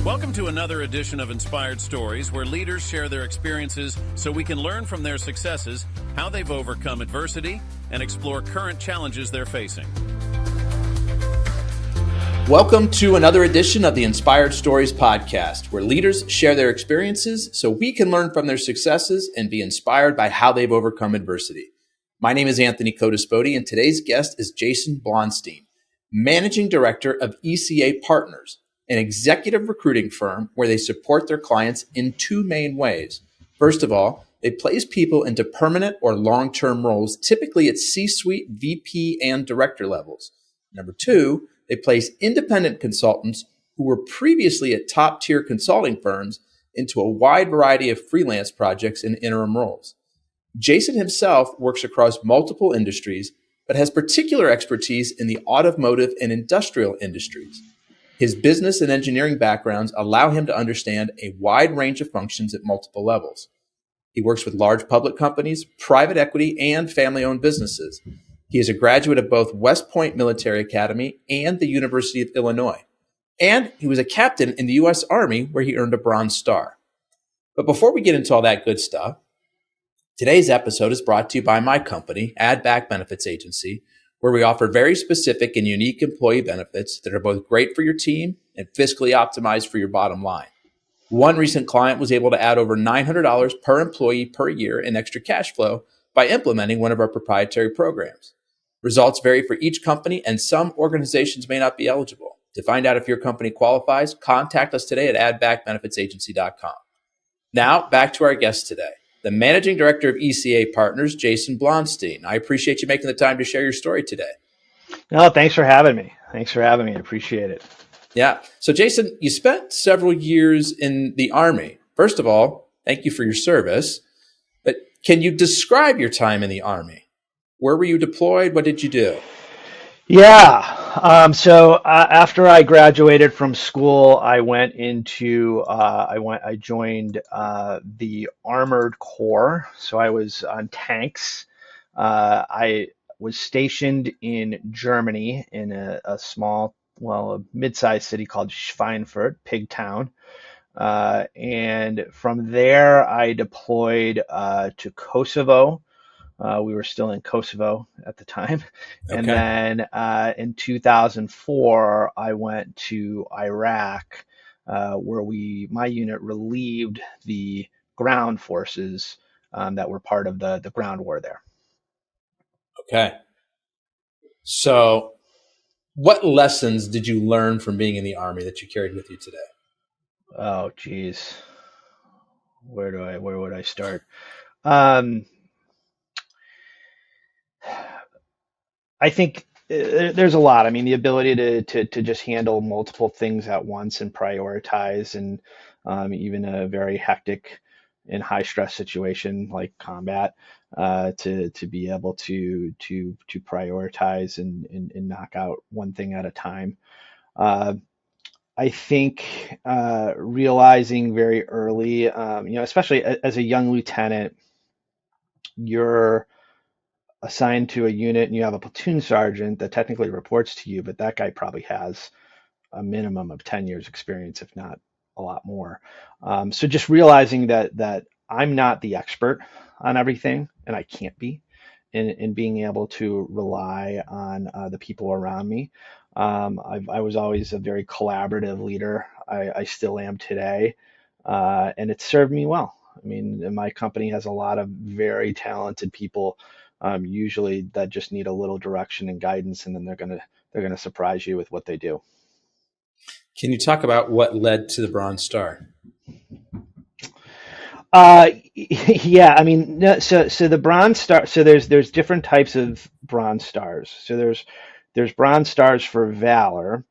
Welcome to another edition of Inspired Stories, where leaders share their experiences so we can learn from their successes, how they've overcome adversity, and explore current challenges they're facing. Welcome to another edition of the Inspired Stories podcast, where leaders share their experiences so we can learn from their successes and be inspired by how they've overcome adversity. My name is Anthony Codispoti, and today's guest is Jason Blonstein, Managing Director of ECA Partners, an executive recruiting firm where they support their clients in two main ways. First of all, they place people into permanent or long-term roles, typically at C-suite, VP, and director levels. Number two, they place independent consultants who were previously at top-tier consulting firms into a wide variety of freelance projects and interim roles. Jason himself works across multiple industries, but has particular expertise in the automotive and industrial industries. His business and engineering backgrounds allow him to understand a wide range of functions at multiple levels. He works with large public companies, private equity, and family-owned businesses. He is a graduate of both West Point Military Academy and the University of Illinois. And he was a captain in the U.S. Army, where he earned a Bronze Star. But before we get into all that good stuff, today's episode is brought to you by my company, Add Back Benefits Agency, where we offer very specific and unique employee benefits that are both great for your team and fiscally optimized for your bottom line. One recent client was able to add over $900 per employee per year in extra cash flow by implementing one of our proprietary programs. Results vary for each company, and some organizations may not be eligible. To find out if your company qualifies, contact us today at addbackbenefitsagency.com. Now, back to our guest today, the Managing Director of ECA Partners, Jason Blonstein. I appreciate you making the time to share your story today. No, thanks for having me. I appreciate it. Yeah. So, Jason, you spent several years in the Army. First of all, thank you for your service. But can you describe your time in the Army? Where were you deployed? What did you do? Yeah. So after I graduated from school, I went into I joined the Armored Corps. So I was on tanks. I was stationed in Germany in a small, a mid-sized city called Schweinfurt, Pig Town. And from there, I deployed to Kosovo. We were still in Kosovo at the time. Okay. And then in 2004, I went to Iraq, where my unit relieved the ground forces that were part of the ground war there. Okay. So what lessons did you learn from being in the Army that you carried with you today? Oh, geez. Where would I start? I think there's a lot. I mean, the ability to just handle multiple things at once and prioritize, and even a very hectic and high stress situation like combat, to be able to prioritize and knock out one thing at a time. I think realizing very early, especially as a young lieutenant, you're assigned to a unit and you have a platoon sergeant that technically reports to you, but that guy probably has a minimum of 10 years experience, if not a lot more. So just realizing that I'm not the expert on everything, and I can't be, and being able to rely on the people around me. I was always a very collaborative leader. I still am today, and it served me well. I mean, my company has a lot of very talented people, usually that just need a little direction and guidance, and then they're gonna surprise you with what they do. Can you talk about what led to the Bronze Star? Yeah, I mean, so the Bronze Star. So there's different types of Bronze Stars. So there's Bronze Stars for valor,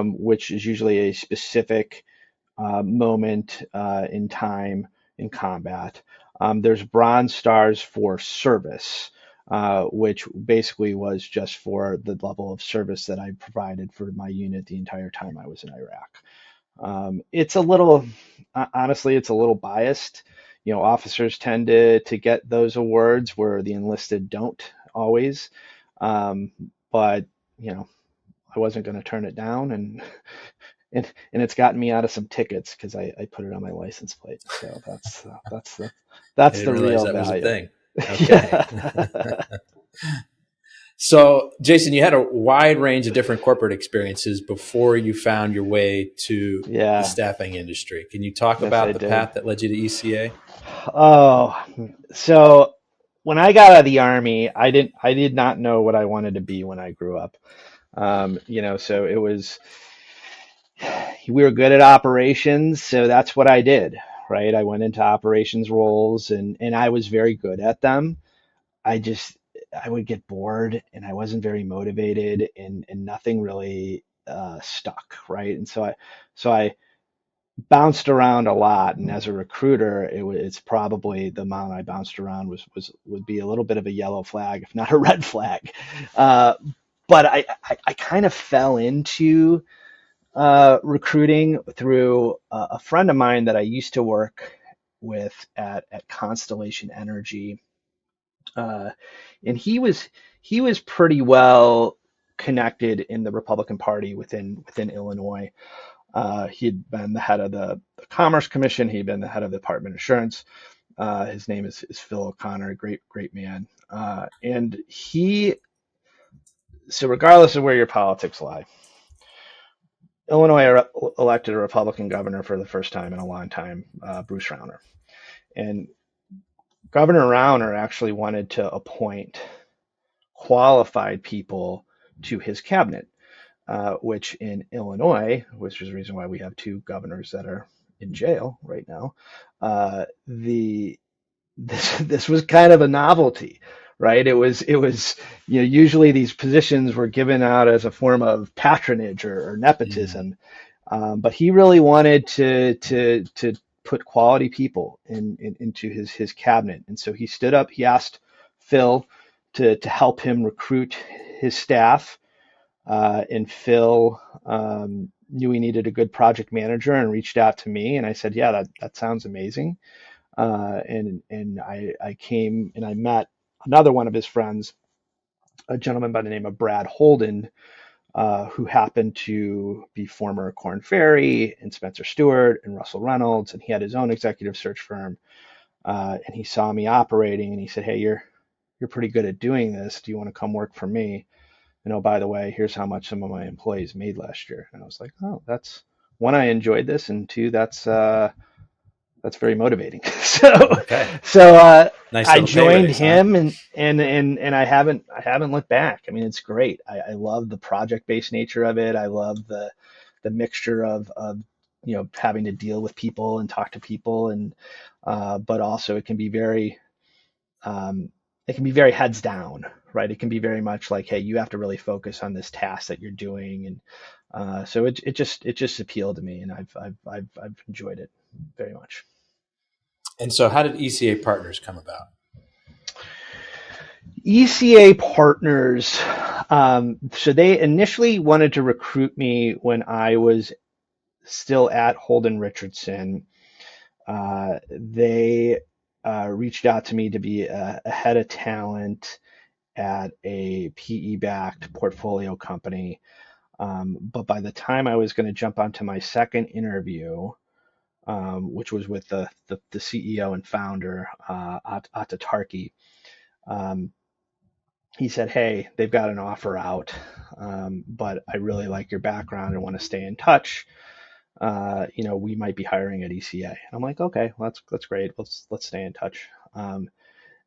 which is usually a specific moment in time in combat. There's Bronze Stars for service, which basically was just for the level of service that I provided for my unit the entire time I was in Iraq. It's a little, honestly, it's a little biased. Officers tend to get those awards where the enlisted don't always. But I wasn't going to turn it down, and and it's gotten me out of some tickets because I put it on my license plate. So that's I the didn't realize real that was a value. thing. Okay. Yeah. So, Jason, you had a wide range of different corporate experiences before you found your way to the Yeah. staffing industry. Can you talk Yes, I about the did. path that led you to ECA? Oh, so when I got out of the army, I did not know what I wanted to be when I grew up. So it was, we were good at operations, so that's what I did, right? I went into operations roles and I was very good at them. I just, I would get bored and I wasn't very motivated and nothing really stuck, right? So I bounced around a lot, and as a recruiter, it's probably the amount I bounced around would be a little bit of a yellow flag, if not a red flag. Uh, but I kind of fell into recruiting through a friend of mine that I used to work with at Constellation Energy, uh, and he was pretty well connected in the Republican Party within Illinois. He'd been the head of the Commerce Commission. He'd been the head of the Department of Insurance. His name is Phil O'Connor, great man. So regardless of where your politics lie, Illinois elected a Republican governor for the first time in a long time, Bruce Rauner. And Governor Rauner actually wanted to appoint qualified people to his cabinet, which in Illinois, which is the reason why we have two governors that are in jail right now, the this was kind of a novelty, right? It was usually these positions were given out as a form of patronage or Mm. nepotism, but he really wanted to put quality people into his cabinet, and so he stood up. He asked Phil to help him recruit his staff, and Phil knew he needed a good project manager and reached out to me, and I said, yeah, that sounds amazing. And I came and I met another one of his friends, a gentleman by the name of Brad Holden, who happened to be former Korn Ferry and Spencer Stewart and Russell Reynolds, and he had his own executive search firm. And he saw me operating, and he said, "Hey, you're pretty good at doing this. Do you want to come work for me? And oh, by the way, here's how much some of my employees made last year." And I was like, "Oh, that's one, I enjoyed this, and two, that's very motivating." so Okay. so Nice I little pay joined raise, huh? him, and I haven't looked back. I mean, it's great. I love the project based nature of it. I love the mixture of having to deal with people and talk to people, and but also um, it can be very heads down, right? It can be very much like, hey, you have to really focus on this task that you're doing, and so it just appealed to me, and I've enjoyed it very much. And so, how did ECA Partners come about? ECA Partners, so they initially wanted to recruit me when I was still at Holden Richardson. They reached out to me to be a head of talent at a PE-backed portfolio company. But by the time I was going to jump onto my second interview, which was with the CEO and founder, Atatarki, um, he said, "Hey, they've got an offer out, but I really like your background and want to stay in touch. We might be hiring at ECA." I'm like, "Okay, well, that's great. Let's stay in touch."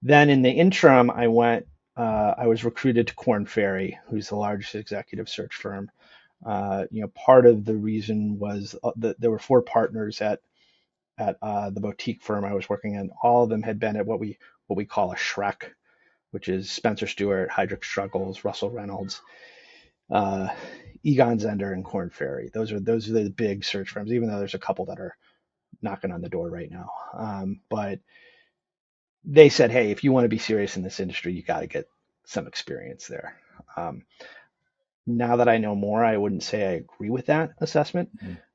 Then in the interim, I was recruited to Korn Ferry, who's the largest executive search firm. Part of the reason was that there were four partners at the boutique firm I was working in. All of them had been at what we call a Shrek, which is Spencer Stewart, Heidrick Struggles, Russell Reynolds, uh, Egon Zehnder, and Korn Ferry. Those are the big search firms, even though there's a couple that are knocking on the door right now. But they said, "Hey, if you want to be serious in this industry, you got to get some experience there." Um, Now that I know more, I wouldn't say I agree with that assessment,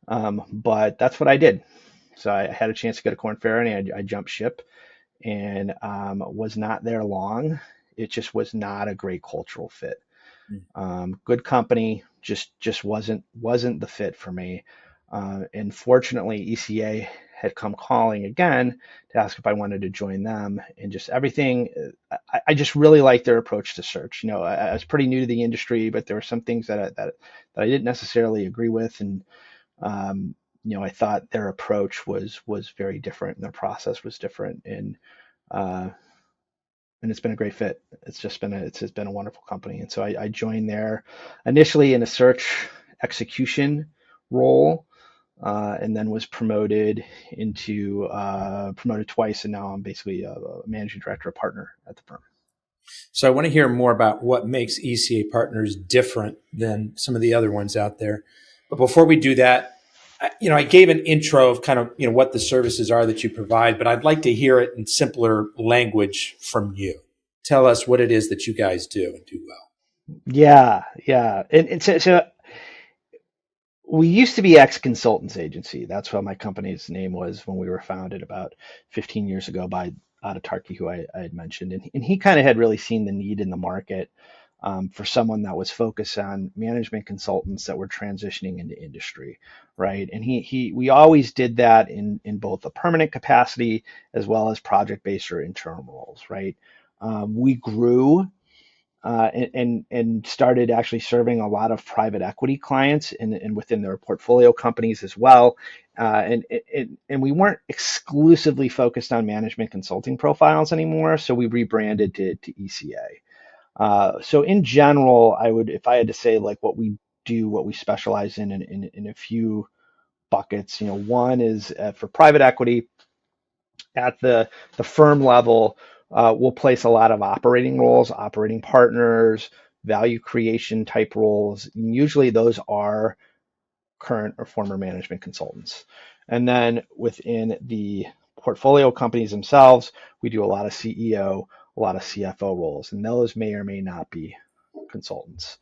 Mhm. but that's what I did. So I had a chance to go to Korn Ferry, and I jumped ship, and was not there long. It just was not a great cultural fit. Good company, just wasn't the fit for me. And fortunately, ECA had come calling again to ask if I wanted to join them, and just everything. I just really liked their approach to search. I was pretty new to the industry, but there were some things that I didn't necessarily agree with, and um, I thought their approach was very different, and their process was different, uh, and it's been a great fit. It's just been a wonderful company, and so I joined there initially in a search execution role, and then was promoted twice, and now I'm basically a managing director, a partner at the firm. So I want to hear more about what makes ECA Partners different than some of the other ones out there. But before we do that, I gave an intro of kind of, what the services are that you provide, but I'd like to hear it in simpler language from you. Tell us what it is that you guys do and do well. Yeah. And so we used to be ex-consultants agency. That's what my company's name was when we were founded about 15 years ago by Atarki, who I had mentioned. And he kind of had really seen the need in the market for someone that was focused on management consultants that were transitioning into industry, right? And we always did that in both a permanent capacity as well as project-based or interim roles, right? We grew and started actually serving a lot of private equity clients and within their portfolio companies as well. And we weren't exclusively focused on management consulting profiles anymore, so we rebranded to ECA. So in general, if I had to say like what we do, what we specialize in a few buckets, one is for private equity at the firm level. We'll place a lot of operating roles, operating partners, value creation type roles. And usually those are current or former management consultants. And then within the portfolio companies themselves, we do a lot of CEO, a lot of CFO roles, and those may or may not be consultants.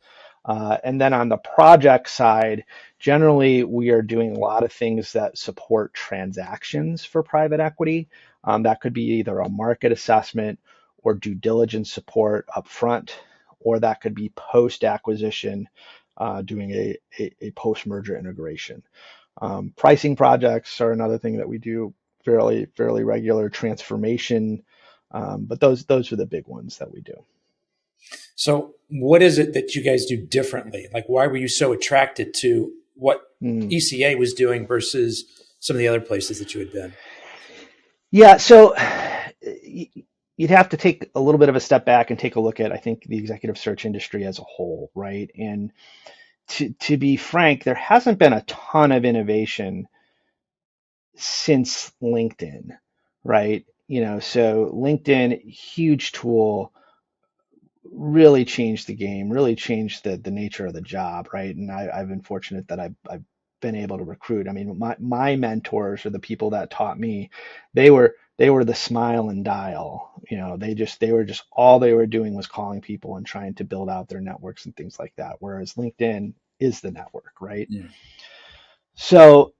And then on the project side, generally we are doing a lot of things that support transactions for private equity. That could be either a market assessment or due diligence support upfront, or that could be post-acquisition, doing a post-merger integration. Pricing projects are another thing that we do fairly regular. Transformation, but those are the big ones that we do. So what is it that you guys do differently? Like, why were you so attracted to what ECA was doing versus some of the other places that you had been? Yeah, so you'd have to take a little bit of a step back and take a look at, I think, the executive search industry as a whole, right? And to be frank, there hasn't been a ton of innovation since LinkedIn, right? So LinkedIn, huge tool, really changed the game, really changed the nature of the job, right? And I've been fortunate that I've been able to recruit. I mean, my mentors or the people that taught me, they were the smile and dial. They were just all they were doing was calling people and trying to build out their networks and things like that. Whereas LinkedIn is the network, right? Yeah. So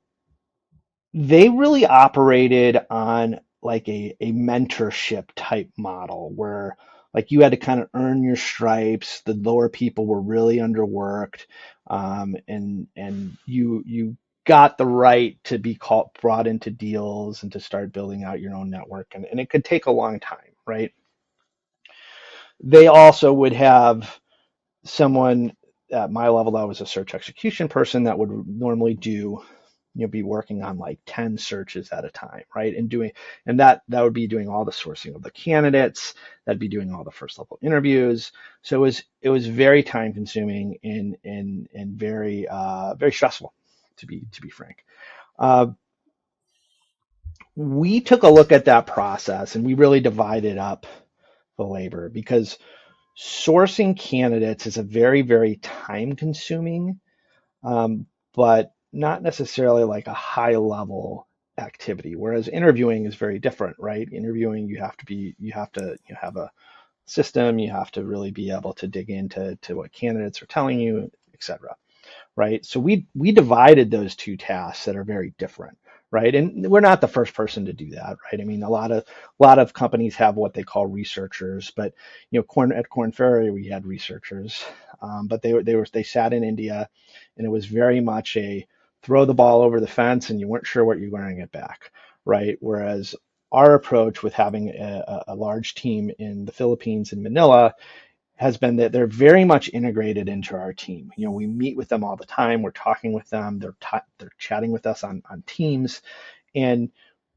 they really operated on like a mentorship type model where like you had to kind of earn your stripes. The lower people were really underworked, and you got the right to be brought into deals and to start building out your own network, and it could take a long time, right? They also would have someone at my level that was a search execution person that would normally be working on like 10 searches at a time, right? And that would be doing all the sourcing of the candidates, that'd be doing all the first level interviews. So it was very time consuming and very very stressful, to be frank. We took a look at that process and we really divided up the labor, because sourcing candidates is a very, very time consuming, but not necessarily like a high level activity. Whereas interviewing is very different, right? Interviewing, you have to have a system, you have to really be able to dig into what candidates are telling you, et cetera, right? So we divided those two tasks that are very different, right? And we're not the first person to do that, right? I mean, a lot of companies have what they call researchers, but at Korn Ferry we had researchers, but they sat in India, and it was very much a throw the ball over the fence and you weren't sure what you were going to get back, right? Whereas our approach with having a large team in the Philippines and Manila has been that they're very much integrated into our team. We meet with them all the time. We're talking with them. They're chatting with us on Teams, and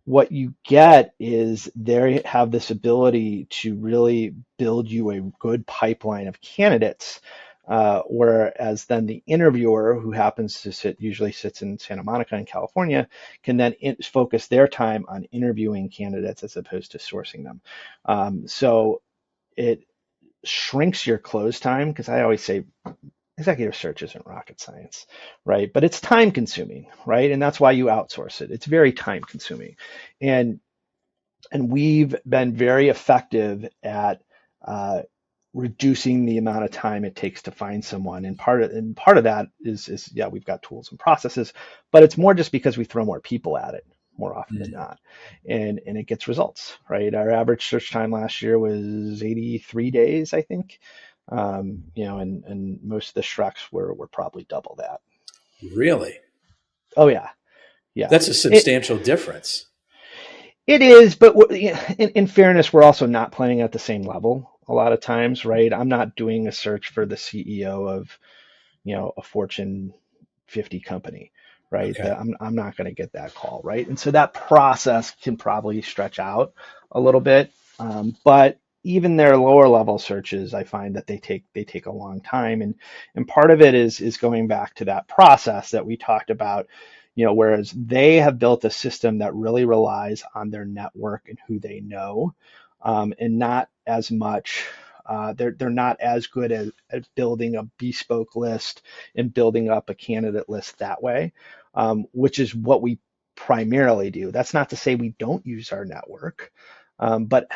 what you get is they have this ability to really build you a good pipeline of candidates. Whereas then the interviewer, who happens to usually sits in Santa Monica in California, can then focus their time on interviewing candidates as opposed to sourcing them. So it shrinks your close time, because I always say executive search isn't rocket science, right? But it's time consuming, right? And that's why you outsource it. It's very time consuming. And we've been very effective at reducing the amount of time it takes to find someone. And part of that is yeah, we've got tools and processes, but it's more just because we throw more people at it more often than not. And it gets results, right? Our average search time last year was 83 days, I think. And most of the Shreks were probably double that. Really? Oh yeah. Yeah. That's a substantial difference. It is, but in fairness, we're also not playing at the same level a lot of times, right? I'm not doing a search for the CEO of, a Fortune 50 company, right? Okay. I'm not going to get that call, right? And so that process can probably stretch out a little bit, but even their lower level searches, I find that they take a long time, and part of it is going back to that process that we talked about. Whereas they have built a system that really relies on their network and who they know, and not as much. They're not as good at building a bespoke list and building up a candidate list that way, which is what we primarily do. That's not to say we don't use our network, but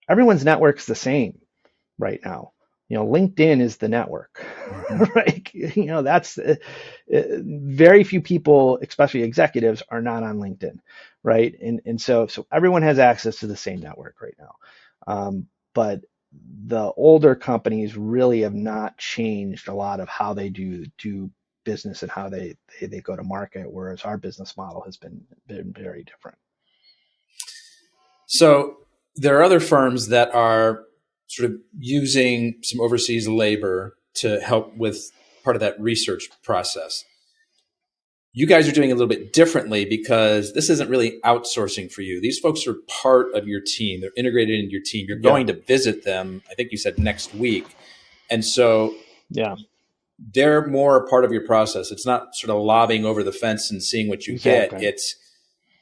everyone's network's the same right now. LinkedIn is the network, right? That's very few people, especially executives, are not on LinkedIn, right? And so everyone has access to the same network right now. But the older companies really have not changed a lot of how they do business and how they go to market, whereas our business model has been very different. So there are other firms that are sort of using some overseas labor to help with part of that research process. You guys are doing a little bit differently because this isn't really outsourcing for you. These folks are part of your team. They're integrated into your team. You're going to visit them, I think you said next week. And so they're more a part of your process. It's not sort of lobbing over the fence and seeing what you get. It's,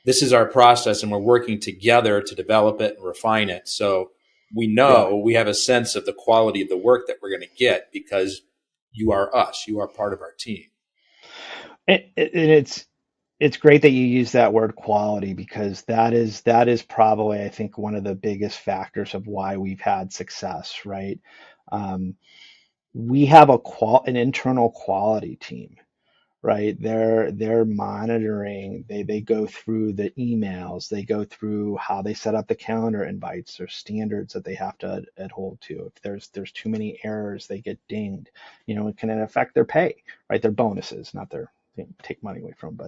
this is our process and we're working together to develop it and refine it. So we know we have a sense of the quality of the work that we're going to get because you are us. You are part of our team. And it's great that you use that word quality, because that is probably, I think, one of the biggest factors of why we've had success, right? We have an internal quality team, right? They're monitoring. They go through the emails. They go through how they set up the calendar invites. There's standards that they have to adhere to. If there's too many errors, they get dinged. It can affect their pay, right? Their bonuses, not their, they take money away from,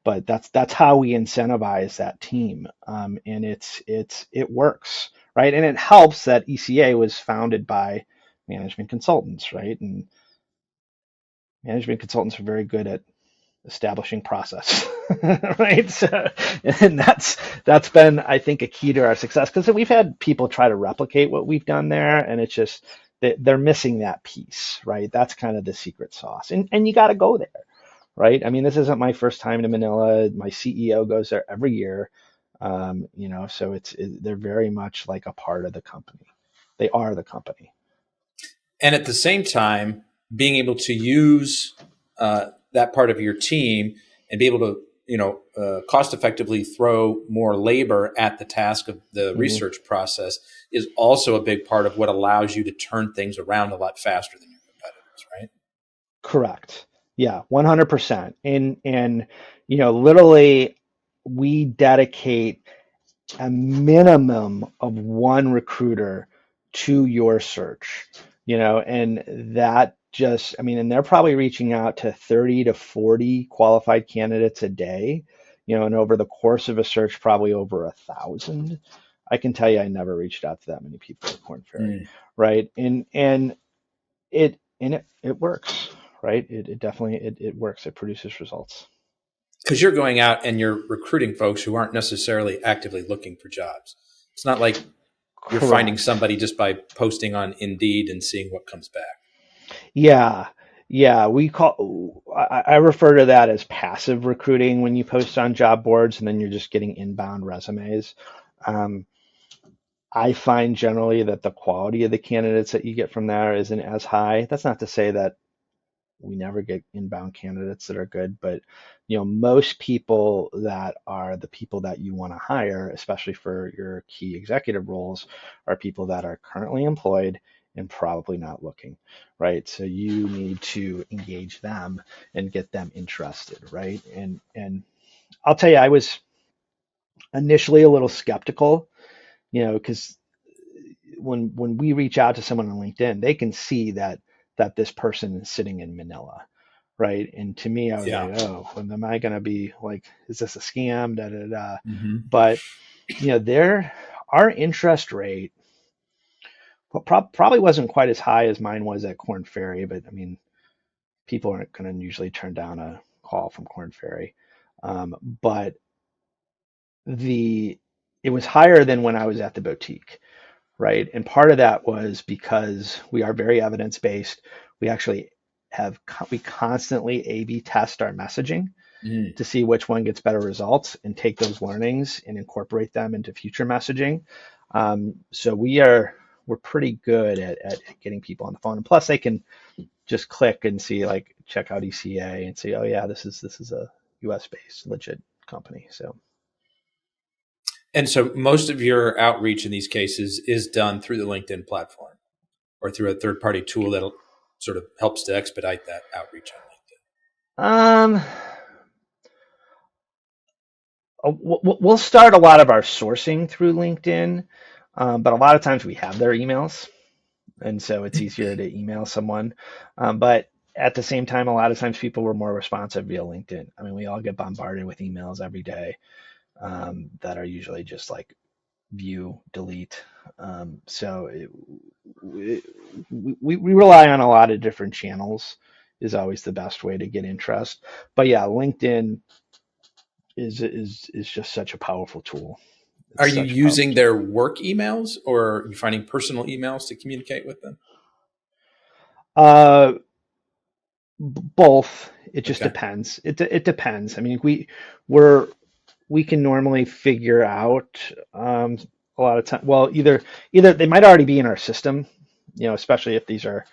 but that's how we incentivize that team, and it works, right? And it helps that ECA was founded by management consultants, right? And management consultants are very good at establishing process, right? So, and that's been, I think, a key to our success, because we've had people try to replicate what we've done there, and it's just they're missing that piece, right? That's kind of the secret sauce, and you got to go there, right? I mean, this isn't my first time to Manila. My CEO goes there every year, so they're very much like a part of the company. They are the company. And at the same time, being able to use that part of your team and be able to, cost effectively throw more labor at the task of the research process is also a big part of what allows you to turn things around a lot faster than your competitors, right? Correct. Yeah, 100%. And literally, we dedicate a minimum of one recruiter to your search, and just, I mean, and they're probably reaching out to 30 to 40 qualified candidates a day, and over the course of a search, probably over 1,000. I can tell you, I never reached out to that many people at Korn Ferry, Mm. right? And it works, right? It definitely it works. It produces results. Because you're going out and you're recruiting folks who aren't necessarily actively looking for jobs. It's not like you're finding Correct. somebody just by posting on Indeed and seeing what comes back. Yeah. Yeah, I refer to that as passive recruiting when you post on job boards and then you're just getting inbound resumes. Um, I find generally that the quality of the candidates that you get from there isn't as high. That's not to say that we never get inbound candidates that are good, but most people that are the people that you want to hire, especially for your key executive roles, are people that are currently employed and probably not looking, right? So you need to engage them and get them interested, right? And I'll tell you, I was initially a little skeptical, because when we reach out to someone on LinkedIn, they can see that this person is sitting in Manila, right? And to me, I was Yeah. like, oh, well, am I going to be like, is this a scam? Da da da. Mm-hmm. But our interest rate probably wasn't quite as high as mine was at Korn Ferry, but I mean, people aren't going to usually turn down a call from Korn Ferry. But the it was higher than when I was at the boutique, right? And part of that was because we are very evidence based. We actually we constantly A/B test our messaging Mm. to see which one gets better results and take those learnings and incorporate them into future messaging. So we're pretty good at getting people on the phone. And plus, they can just click and see, like, check out ECA and see, oh yeah, this is a U.S. based legit company. So And so most of your outreach in these cases is done through the LinkedIn platform or through a third party tool that sort of helps to expedite that outreach on LinkedIn. um, we'll start a lot of our sourcing through LinkedIn, but a lot of times we have their emails, and so it's easier to email someone. But at the same time, a lot of times people were more responsive via LinkedIn. I mean, we all get bombarded with emails every day, that are usually just like view, delete. We rely on a lot of different channels is always the best way to get interest. But yeah, LinkedIn is just such a powerful tool. Are It's you such a powerful using tool. their work emails or are you finding personal emails to communicate with them? Uh, Both. It just Okay. depends. It depends. I mean, we're we can normally figure out, a lot of time. Well, either they might already be in our system, especially if these are.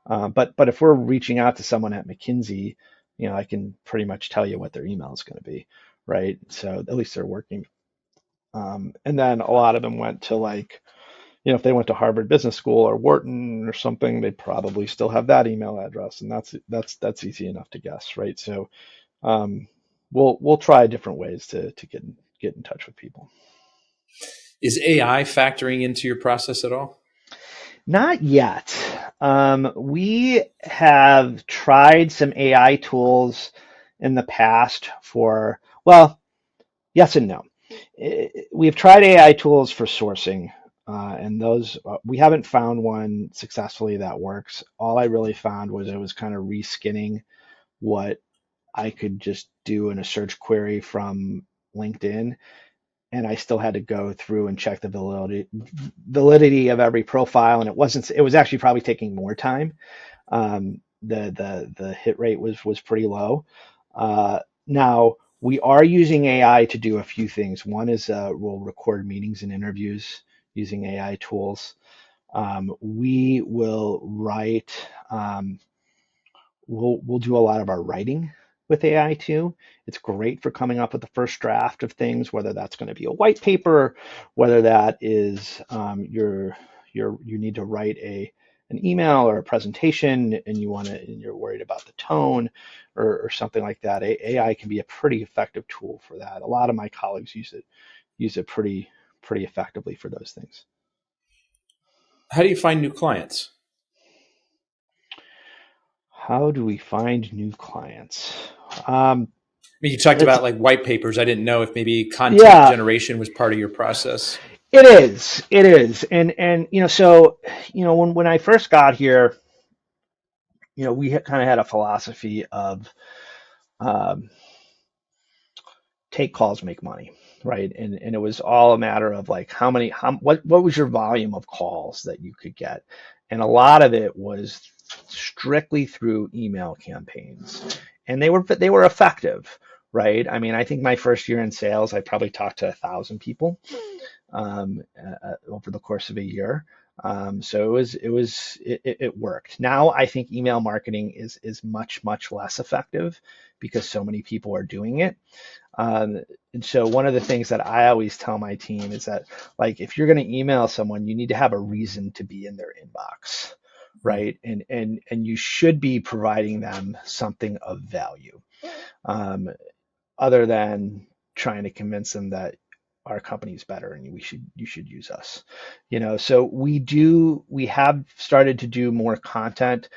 But if we're reaching out to someone at McKinsey, I can pretty much tell you what their email is going to be, right? So at least they're working. And then a lot of them went to, like, if they went to Harvard Business School or Wharton or something, they probably still have that email address, and that's easy enough to guess, right? So, um, we'll try different ways to get in touch with people. Is AI factoring into your process at all? Not yet. We have tried some AI tools in the past for, well, yes and no. We've tried AI tools for sourcing, and those we haven't found one successfully that works. All I really found was it was kind of reskinning what I could just do in a search query from LinkedIn, and I still had to go through and check the validity of every profile, and it was actually probably taking more time. The hit rate was pretty low. Now we are using AI to do a few things. One is, we'll record meetings and interviews using AI tools. We will write. We'll do a lot of our writing with AI too. It's great for coming up with the first draft of things, whether that's going to be a white paper, whether that is, you need to write an email or a presentation and and you're worried about the tone, or something like that. AI can be a pretty effective tool for that. A lot of my colleagues use it pretty effectively for those things. How do you find new clients? How do we find new clients? Um, I mean, you talked it's about like white papers. I didn't know if maybe content Yeah, generation was part of your process. it is. It is. And so when I first got here, we kind of had a philosophy of um, take calls, make money, right? And it was all a matter of like what was your volume of calls that you could get, and a lot of it was strictly through email campaigns, and they were effective, right? I mean, I think my first year in sales, I probably talked to 1,000 people over the course of a year. So it worked. Now I think email marketing is much less effective because so many people are doing it. Um, and so one of the things that I always tell my team is that, like, if you're going to email someone, you need to have a reason to be in their inbox, right? And you should be providing them something of value, um, other than trying to convince them that our company is better and you should use us. So we have started to do more content.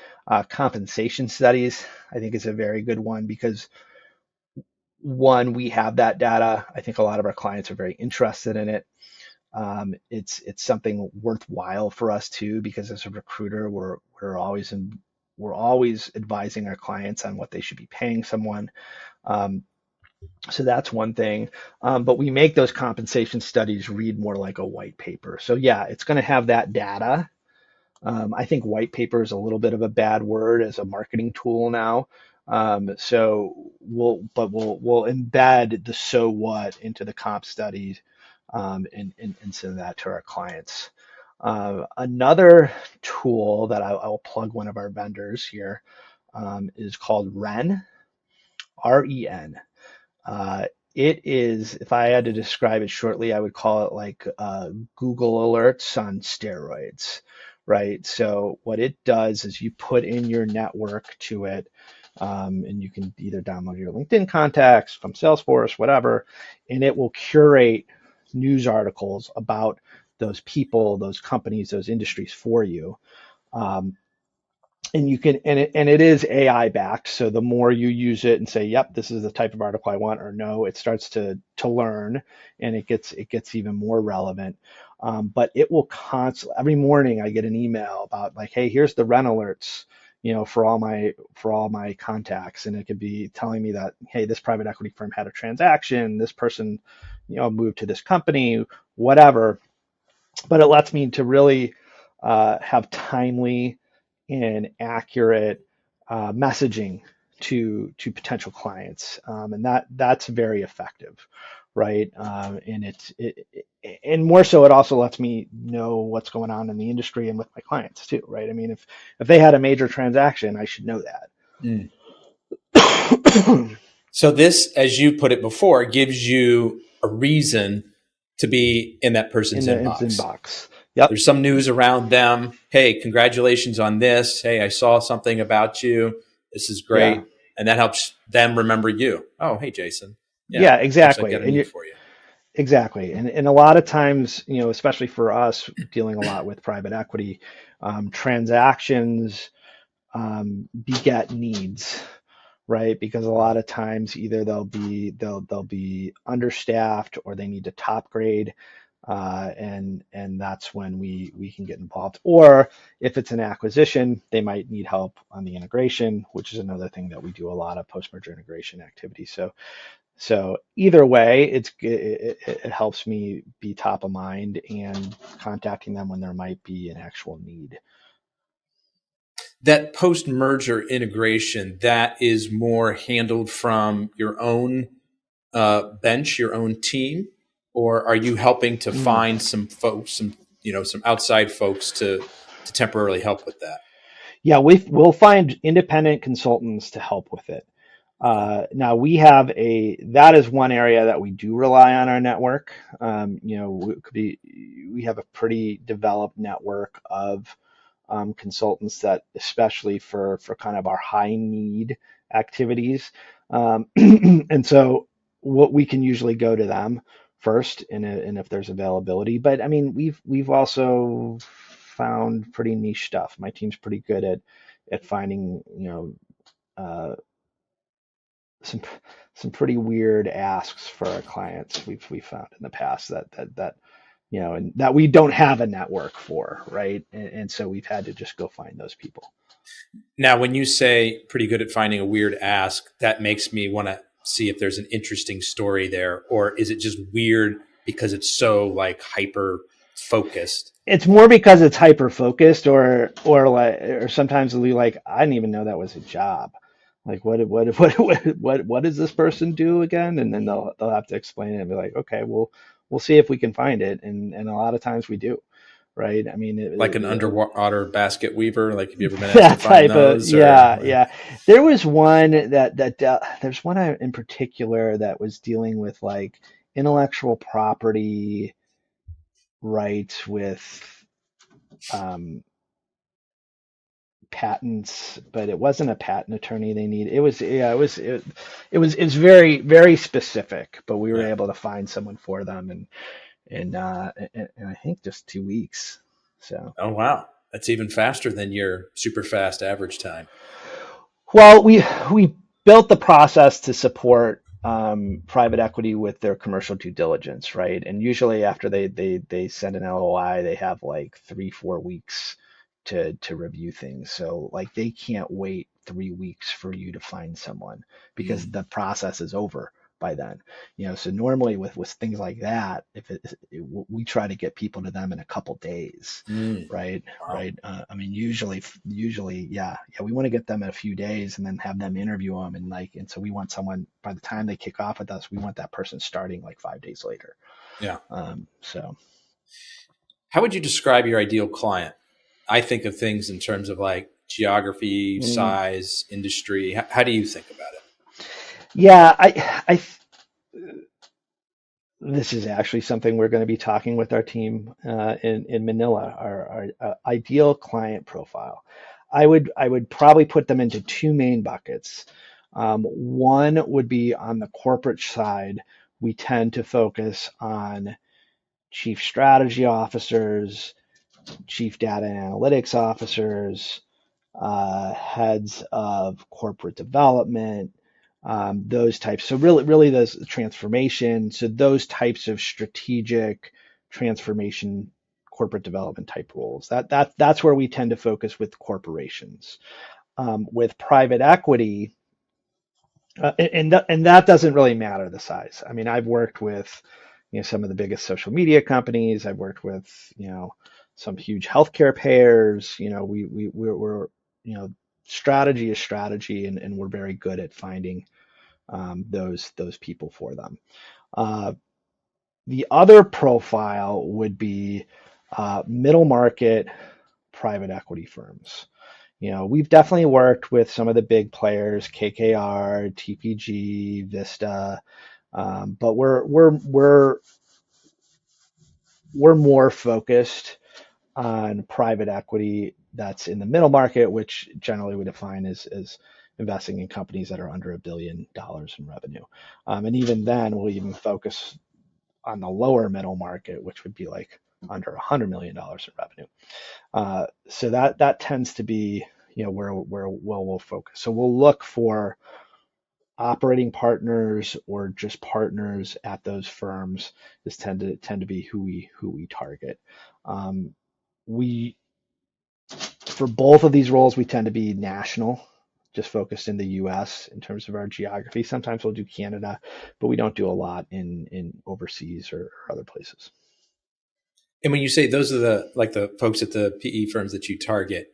Compensation studies, I think, is a very good one because one, we have that data. I think a lot of our clients are very interested in it. It's something worthwhile for us too, because as a recruiter, we're always advising our clients on what they should be paying someone. Um, so that's one thing. But we make those compensation studies read more like a white paper. So yeah, it's going to have that data. I think white paper is a little bit of a bad word as a marketing tool now. So we'll embed the so what into the comp studies, and send that to our clients. Another tool that I'll plug one of our vendors here, is called REN, REN. Uh, it is, if I had to describe it shortly, I would call it like Google Alerts on steroids, right? So what it does is you put in your network to it, and you can either download your LinkedIn contacts from Salesforce, whatever, and it will curate news articles about those people, those companies, those industries for you. Um, and you can and it is AI backed. So the more you use it and say, "Yep, this is the type of article I want," or "No," it starts to learn, and it gets even more relevant. But it will constantly, every morning I get an email about like, "Hey, here's the rent alerts." For all my contacts, and it could be telling me that, hey, this private equity firm had a transaction, this person, moved to this company, whatever. But it lets me to really have timely and accurate messaging to potential clients, and that's very effective, right? And more so, it also lets me know what's going on in the industry and with my clients too, right? I mean, if they had a major transaction, I should know that. Mm. So this, as you put it before, gives you a reason to be in that person's In the inbox. inbox. Yep. There's some news around them. Hey, congratulations on this. Hey, I saw something about you. This is Yeah. great. And that helps them remember you. Oh, hey, Jason. Yeah, Yeah, looks like I exactly. got a need for you. Exactly. And a lot of times, especially for us dealing a lot with private equity, transactions beget needs, right? Because a lot of times either they'll be understaffed or they need to top grade, and that's when we can get involved. Or if it's an acquisition, they might need help on the integration, which is another thing that we do a lot of post-merger integration activity. So either way, it helps me be top of mind and contacting them when there might be an actual need. That post-merger integration, that is more handled from your own bench, your own team, or are you helping to Mm. find some folks, some outside folks to temporarily help with that? Yeah, we'll find independent consultants to help with it. Okay. Now that is one area that we do rely on our network. We have a pretty developed network of consultants that, especially for kind of our high need activities, and so what we can usually go to them first, and if there's availability. But I mean, we've also found pretty niche stuff. My team's pretty good at finding, some pretty weird asks for our clients we found in the past that and that we don't have a network for, right? And so we've had to just go find those people. Now, when you say pretty good at finding a weird ask, that makes me want to see if there's an interesting story there, or is it just weird because it's so like hyper focused? It's more because it's hyper focused, or sometimes they'll be like, I didn't even know that was a job. Like, what does this person do again? And then they'll have to explain it and be like, okay, well, we'll see if we can find it. And a lot of times we do, right? I mean, Like an underwater basket weaver? Like, have you ever been asked that to find type of, those? yeah, Or yeah. There was one there's one in particular that was dealing with like intellectual property rights with um, patents, but it wasn't a patent attorney they needed. It was very, very specific, but we were yeah. able to find someone for them and I think just 2 weeks. So. Oh, wow. That's even faster than your super fast average time. Well, we built the process to support private equity with their commercial due diligence, right? And usually after they send an LOI, they have like 3-4 weeks to review things. So like they can't wait 3 weeks for you to find someone because Mm. the process is over by then. So normally with things like that, we try to get people to them in a couple days, Mm. right? Wow. Right. I mean, usually, yeah, we want to get them in a few days and then have them interview them, and so we want someone by the time they kick off with us, we want that person starting like 5 days later. Yeah. So. How would you describe your ideal client? I think of things in terms of like geography, mm, size, industry. How do you think about it? yeah, this is actually something we're going to be talking with our team in Manila, our ideal client profile. I would probably put them into two main buckets. One would be on the corporate side. We tend to focus on chief strategy officers, chief data and analytics officers, heads of corporate development, those types. So really those transformation. So those types of strategic transformation, corporate development type roles. That's where we tend to focus with corporations. With private equity, and that doesn't really matter the size. I mean, I've worked with some of the biggest social media companies. I've worked with some huge healthcare payers. We're strategy is strategy, and we're very good at finding those people for them. Uh, the other profile would be middle market private equity firms. We've definitely worked with some of the big players, KKR, TPG, Vista, but we're more focused on private equity that's in the middle market, which generally we define as investing in companies that are under $1 billion in revenue. And even then, we'll even focus on the lower middle market, which would be like under $100 million in revenue. So that tends to be where we'll focus. So we'll look for operating partners or just partners at those firms. This tend to be who we target. We For both of these roles, we tend to be national, just focused in the U.S. in terms of our geography. Sometimes we'll do Canada, but we don't do a lot in overseas or other places. And when you say those are the folks at the PE firms that you target,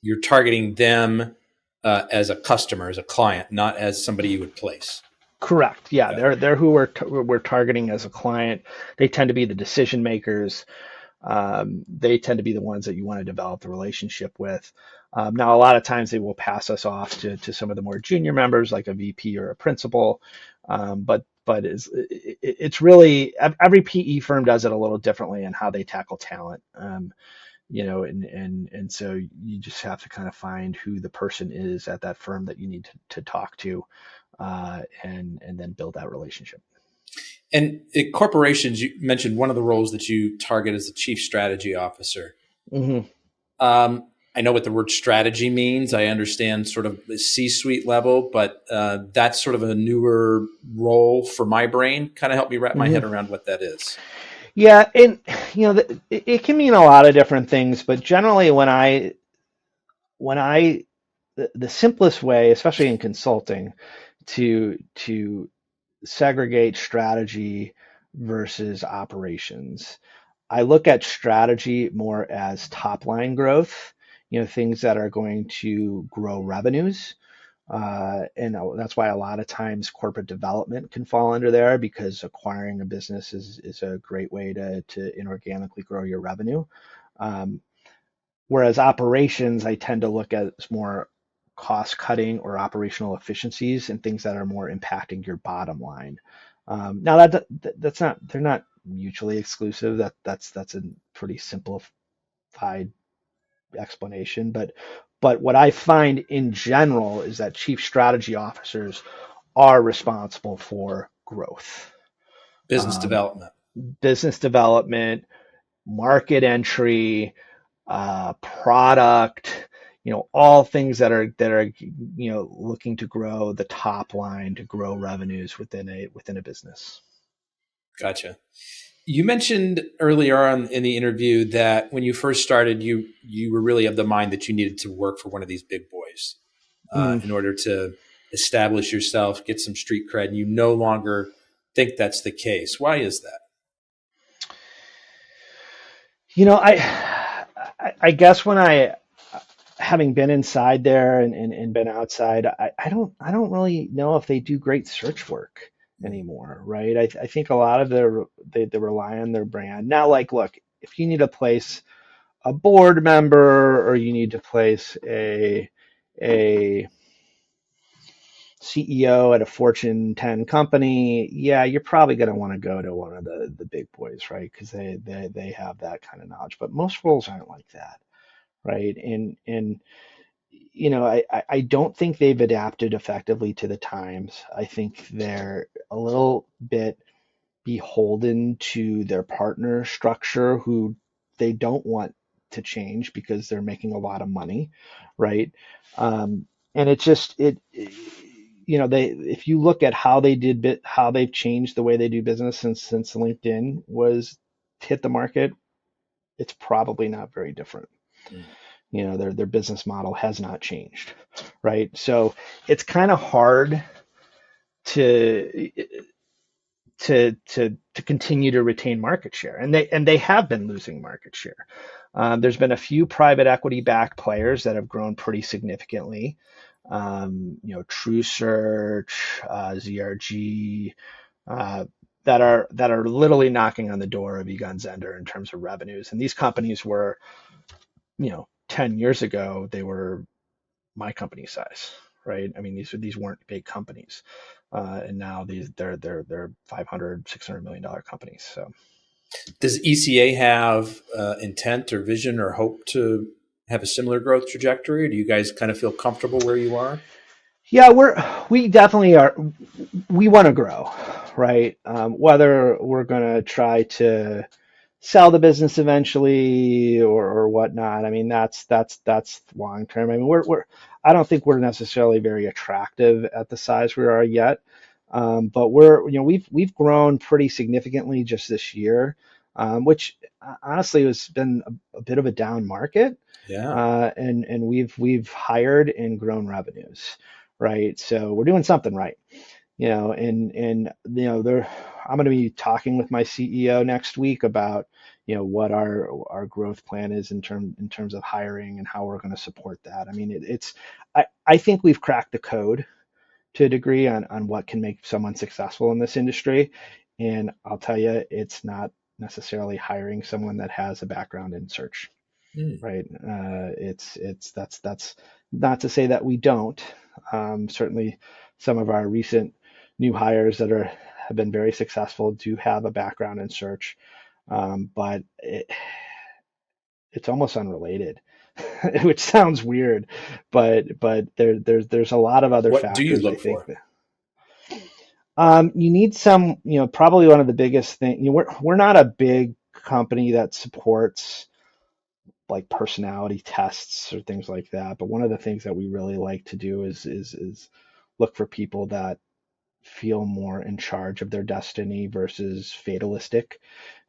you're targeting them as a customer, as a client, not as somebody you would place. Correct. Yeah, Okay. they're who we're targeting as a client. They tend to be the decision makers. They tend to be the ones that you want to develop the relationship with. Now, a lot of times they will pass us off to some of the more junior members, like a VP or a principal. But it's really every PE firm does it a little differently in how they tackle talent. And so you just have to kind of find who the person is at that firm that you need to talk to, and then build that relationship. And at corporations, you mentioned one of the roles that you target as the chief strategy officer. Mm-hmm. I know what the word strategy means. I understand sort of the C-suite level, but that's sort of a newer role for my brain. Kind of help me wrap my head Hmm. around what that is. Yeah, and it can mean a lot of different things, but generally when I the simplest way, especially in consulting, to segregate strategy versus operations. I look at strategy more as top line growth, things that are going to grow revenues. And that's why a lot of times corporate development can fall under there because acquiring a business is a great way to inorganically grow your revenue. Um, Whereas operations, I tend to look at as more cost cutting or operational efficiencies and things that are more impacting your bottom line. Now that's not they're not mutually exclusive. That's a pretty simplified explanation. But what I find in general is that chief strategy officers are responsible for growth, Business um, development. business development, market entry, product, all things that are looking to grow the top line, to grow revenues within a business. Gotcha. You mentioned earlier on in the interview that when you first started, you were really of the mind that you needed to work for one of these big boys Mm. in order to establish yourself, get some street cred. And you no longer think that's the case. Why is that? I guess when I having been inside there and been outside, I don't really know if they do great search work anymore, right? I think a lot of they rely on their brand. Now, like, look, if you need to place a board member or you need to place a CEO at a Fortune 10 company, yeah, you're probably going to want to go to one of the big boys, right? Because they have that kind of knowledge. But most roles aren't like that, right? And I don't think they've adapted effectively to the times. I think they're a little bit beholden to their partner structure who they don't want to change because they're making a lot of money, right? Um, and it just they if you look at how they've changed the way they do business since LinkedIn was hit the market, it's probably not very different. Mm. Their business model has not changed, right? So it's kind of hard to to continue to retain market share, and they have been losing market share. There's been a few private equity backed players that have grown pretty significantly. True Search, ZRG, uh, that are literally knocking on the door of Egon Zehnder in terms of revenues. And these companies were, 10 years ago, they were my company size, right? I mean, these weren't big companies, and now they're 500, $600 million companies. So Does ECA have intent or vision or hope to have a similar growth trajectory? Or do you guys kind of feel comfortable where you are? yeah, we definitely are. We want to grow, right? Whether we're going to try to sell the business eventually or whatnot. I mean, that's long term. I mean, I don't think we're necessarily very attractive at the size we are yet. But we've grown pretty significantly just this year, which honestly has been a bit of a down market. Yeah. And we've hired and grown revenues, right? So we're doing something right, and there I'm going to be talking with my CEO next week about what our growth plan is in terms of hiring and how we're going to support that. I mean, I think we've cracked the code to a degree on what can make someone successful in this industry, and I'll tell you, it's not necessarily hiring someone that has a background in search, Mm. right? That's not to say that we don't. Certainly, some of our recent new hires have been very successful do have a background in search, but it's almost unrelated, which sounds weird, but there's a lot of other What do you factors I look think for? that you need some, probably one of the biggest things. We're not a big company that supports like personality tests or things like that. But one of the things that we really like to do is look for people that feel more in charge of their destiny versus fatalistic.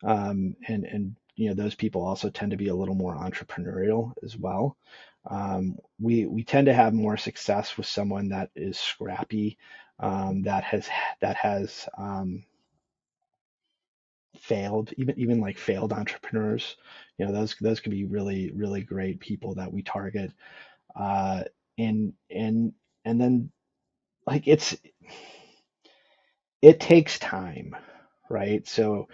And those people also tend to be a little more entrepreneurial as well. We tend to have more success with someone that is scrappy, that has failed, even like failed entrepreneurs. Those can be really really great people that we target. Uh, and then like it takes time, right? So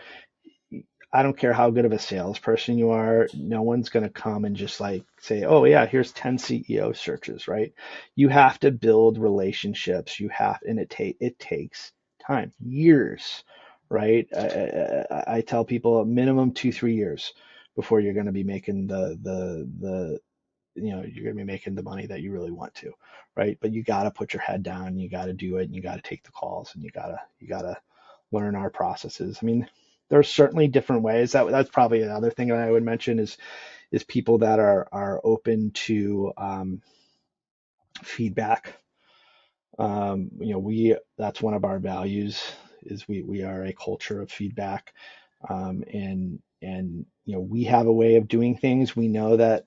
I don't care how good of a salesperson you are, no one's going to come and just like say, "Oh yeah, here's 10 CEO searches," right? You have to build relationships. And it takes time, years, right? I tell people a minimum 2-3 years before you're going to be making you're going to be making the money that you really want to, right? But you got to put your head down, you got to do it, and you got to take the calls, and you got to learn our processes. I mean, there's certainly different ways. That's probably another thing that I would mention is people that are open to feedback. That's one of our values is we are a culture of feedback. And we have a way of doing things. We know that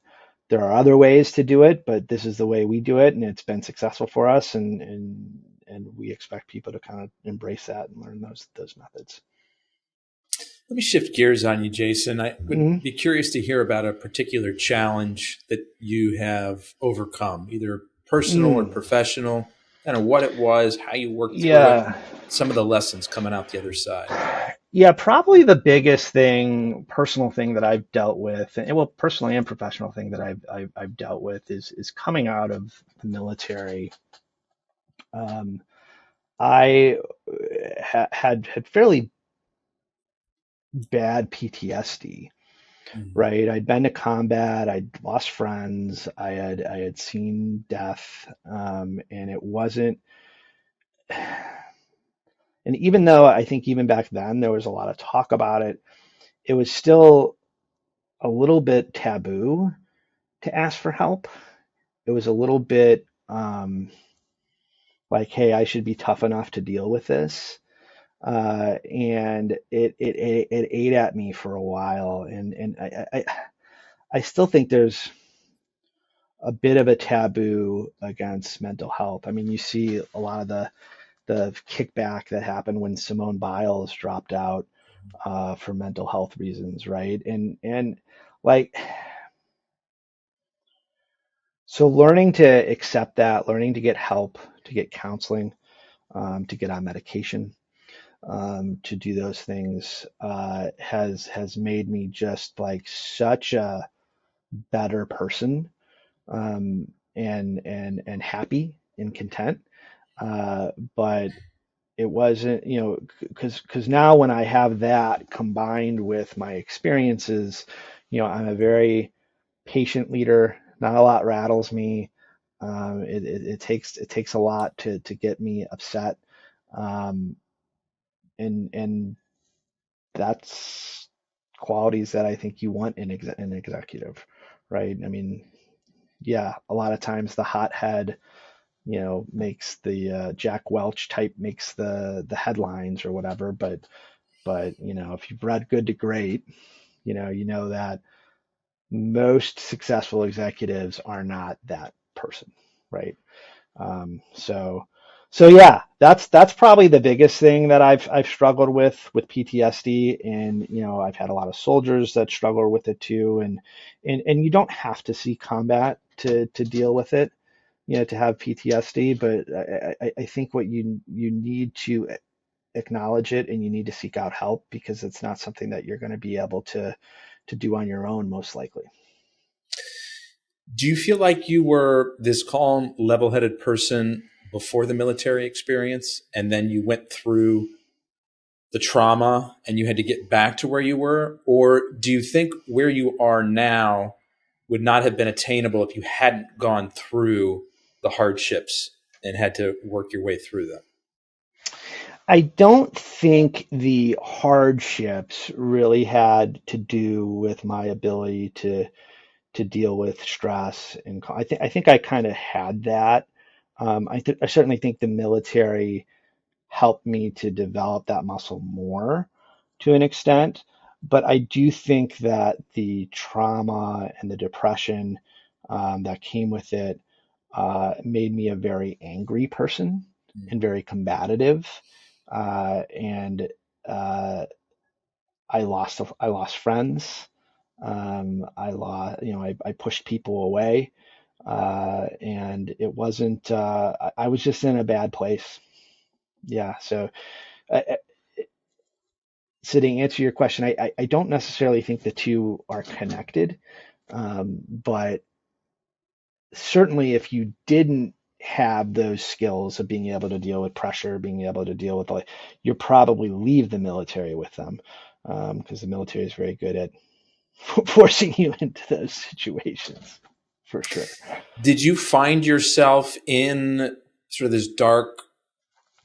there are other ways to do it, but this is the way we do it, and it's been successful for us. And we expect people to kind of embrace that and learn those methods. Let me shift gears on you, Jason. I Mm-hmm. would be curious to hear about a particular challenge that you have overcome, either personal or professional, kind of what it was, how you worked through it, Yeah. some of the lessons coming out the other side. Yeah, probably the biggest personal thing that I've dealt with, and well, personally and professional thing that I've dealt with is coming out of the military. Um, I had fairly bad PTSD, Mhm. right? I'd been to combat, I'd lost friends, I had seen death, and it wasn't. And even though I think even back then there was a lot of talk about it, it was still a little bit taboo to ask for help. It was a little bit like, hey, I should be tough enough to deal with this. And it ate at me for a while, and I still think there's a bit of a taboo against mental health. I mean, you see a lot of the kickback that happened when Simone Biles dropped out for mental health reasons, right? And like so, learning to accept that, learning to get help, to get counseling, to get on medication, to do those things has made me just like such a better person, and happy and content. But it wasn't, because now when I have that combined with my experiences, I'm a very patient leader. Not a lot rattles me. It takes a lot to get me upset, um, and that's qualities that I think you want in an executive, right? I mean, yeah, a lot of times the hothead, makes the Jack Welch type makes the headlines or whatever, but if you've read Good to Great, you know that most successful executives are not that person, right? So yeah, that's probably the biggest thing that I've struggled with PTSD, and I've had a lot of soldiers that struggle with it too, and you don't have to see combat to deal with it, to have PTSD, but I think what you need to acknowledge it, and you need to seek out help because it's not something that you're going to be able to do on your own, most likely. Do you feel like you were this calm, level-headed person before the military experience, and then you went through the trauma and you had to get back to where you were? Or do you think where you are now would not have been attainable if you hadn't gone through the hardships and had to work your way through them? I don't think the hardships really had to do with my ability to deal with stress. And I think I kind of had that. I certainly think the military helped me to develop that muscle more to an extent. But I do think that the trauma and the depression that came with it made me a very angry person and very combative. And I lost friends. I pushed people away, and it wasn't. I was just in a bad place. Yeah. Uh, so to answer your question, I don't necessarily think the two are connected, but certainly if you didn't have those skills of being able to deal with pressure, being able to deal with like, you probably leave the military with them, because the military is very good at forcing you into those situations, for sure. Did you find yourself in sort of this dark,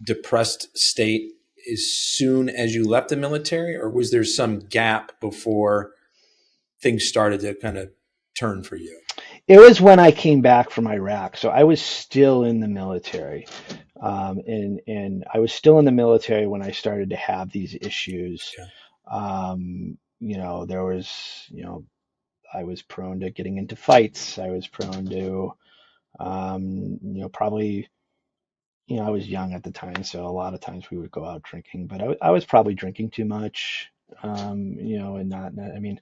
depressed state as soon as you left the military, or was there some gap before things started to kind of turn for you? It was when I came back from Iraq, so I was still in the military, and I was still in the military when I started to have these issues. Okay. There was, I was prone to getting into fights. I was prone to, probably, I was young at the time, so a lot of times we would go out drinking, but I was probably drinking too much, and I mean,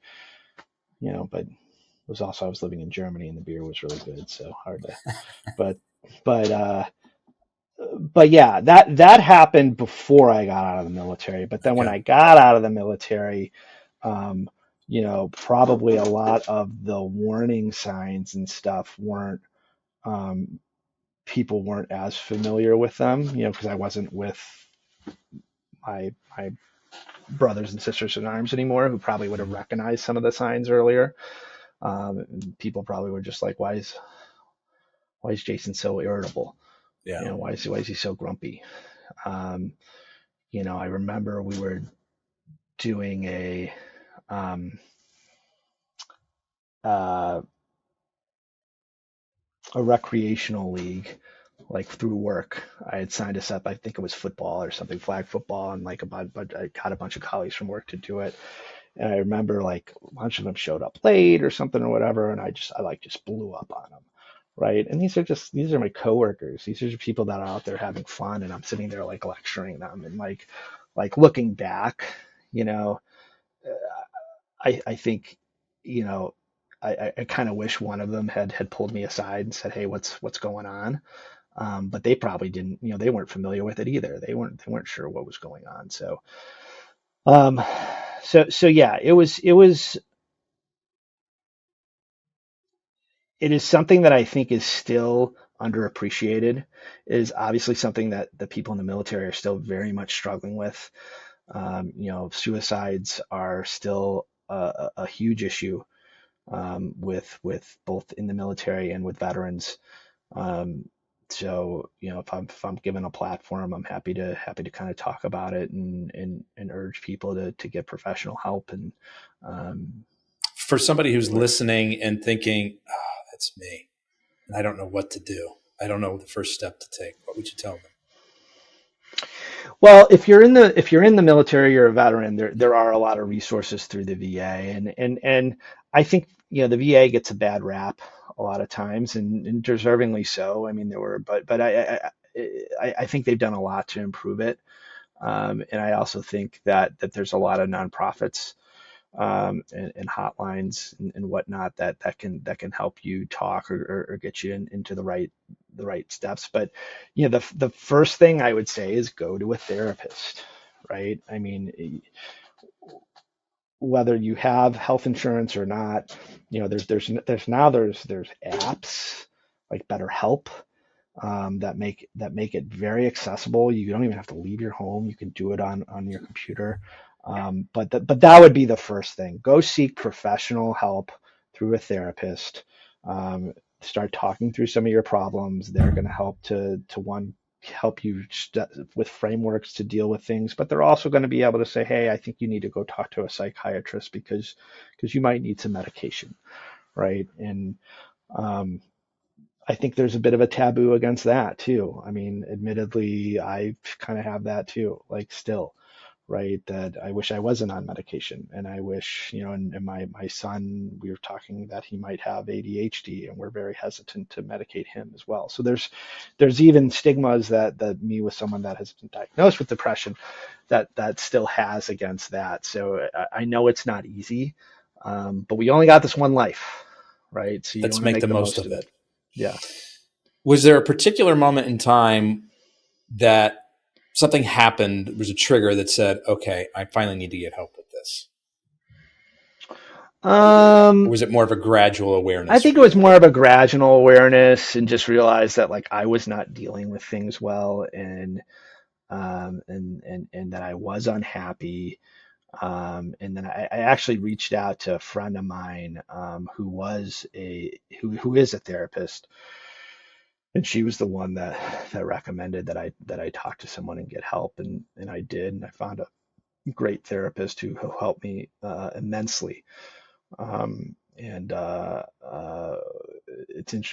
but it was also, I was living in Germany and the beer was really good, so hard to, but, but, uh, but yeah, that happened before I got out of the military. But then when Okay. I got out of the military, um, probably a lot of the warning signs and stuff weren't, um, people weren't as familiar with them, because I wasn't with my brothers and sisters in arms anymore, who probably would have recognized some of the signs earlier. People probably were just like, why is Jason so irritable? Yeah. Why is he so grumpy? Um, I remember we were doing um, uh, a recreational league, like through work. I had signed us up. I think it was football or something, flag football, and but I got a bunch of colleagues from work to do it. And I remember like a bunch of them showed up late or something or whatever, and I like just blew up on them. Right. And these are my coworkers. These are people that are out there having fun, and I'm sitting there like lecturing them, and like looking back, you know, I think, you know, I kind of wish one of them had pulled me aside and said, "Hey, what's going on?" But they probably didn't, they weren't familiar with it either. They weren't sure what was going on. Um, so yeah, it is something that I think is still underappreciated. It is obviously something that the people in the military are still very much struggling with. Suicides are still a huge issue, with both in the military and with veterans. Um, so if I'm given a platform, I'm happy to kind of talk about it and urge people to get professional help. And um, For somebody who's listening and thinking, oh, that's me, and I don't know what to do, I don't know the first step to take, what would you tell them? well, if you're in the military, you're a veteran. There are a lot of resources through the VA, and I think the VA gets a bad rap a lot of times, and deservingly so. I mean, there were, but I think they've done a lot to improve it. And I also think that there's a lot of nonprofits, and hotlines and whatnot that can help you talk or get you into the right steps. But the first thing I would say is go to a therapist, right? I mean, whether you have health insurance or not, there's apps like BetterHelp, that make it very accessible. You don't even have to leave your home. You can do it on your computer. But that would be the first thing. Go seek professional help through a therapist. Start talking through some of your problems. They're going to help to one help you with frameworks to deal with things, but they're also going to be able to say, hey, I think you need to go talk to a psychiatrist because you might need some medication, right? And um, I think there's a bit of a taboo against that too. I mean, admittedly, I kind of have that too, like still, right? That I wish I wasn't on medication, and I wish, and my son, we were talking that he might have ADHD, and we're very hesitant to medicate him as well. So there's even stigmas that me with someone that has been diagnosed with depression that still has against that. So I know it's not easy, but we only got this one life, right? So you Let's want to make make the the most most of of it. it. Yeah. Was there a particular moment in time that something happened, there was a trigger that said, okay, I finally need to get help with this? Or Um, was it more of a gradual I awareness think for it was you? more of a gradual awareness and just realized that like I was not dealing with things well, and that I was unhappy. And then I actually reached out to a friend of mine who is a therapist, and she was the one that recommended that I talk to someone and get help, and I did, and I found a great therapist who helped me immensely. And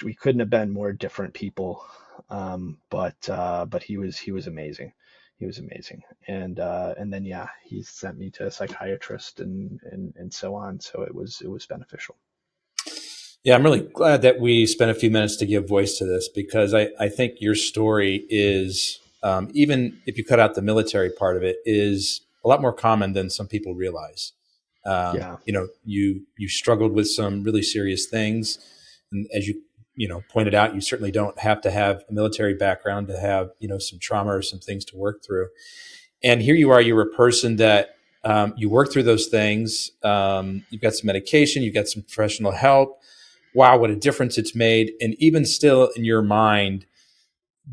we couldn't have been more different people, but he was amazing. He was amazing, and then yeah, he sent me to a psychiatrist and so on. So it was beneficial. Yeah, I'm really glad that we spent a few minutes to give voice to this, because I think your story is, even if you cut out the military part of it, is a lot more common than some people realize. Yeah. You struggled with some really serious things, and as you pointed out, you certainly don't have to have a military background to have some trauma or some things to work through. And here you are, you're a person that you work through those things. You've got some medication, you've got some professional help. Wow, what a difference it's made. And even still in your mind,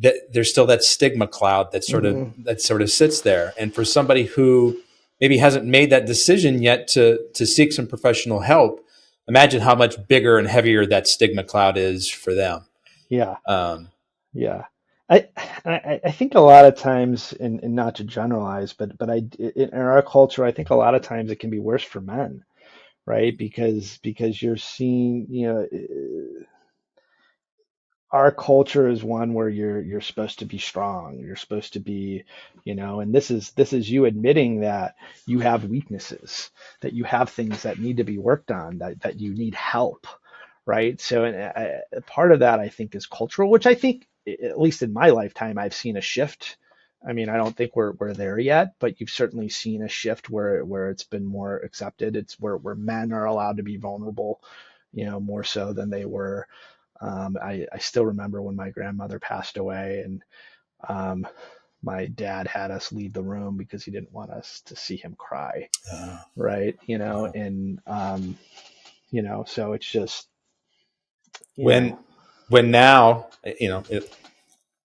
that there's still that stigma cloud Hmm. that sort of sits there. And for somebody who maybe hasn't made that decision yet to seek some professional help, imagine how much bigger and heavier that stigma cloud is for them. Yeah. Um, Yeah. I, I think a lot of times, and not to generalize, but in our culture, I think a lot of times it can be worse for men, right? Because you're seeing, our culture is one where you're supposed to be strong. You're supposed to be, and this is you admitting that you have weaknesses, that you have things that need to be worked on, that you need help, right? So, and part of that I think is cultural, which I think, at least in my lifetime, I've seen a shift. I mean, I don't think we're there yet, but you've certainly seen a shift where it's been more accepted. It's where men are allowed to be vulnerable, more so than they were. I still remember when my grandmother passed away, and um, my dad had us leave the room because he didn't want us to see him cry, uh, right? wow. And so it's just, you know, when when now,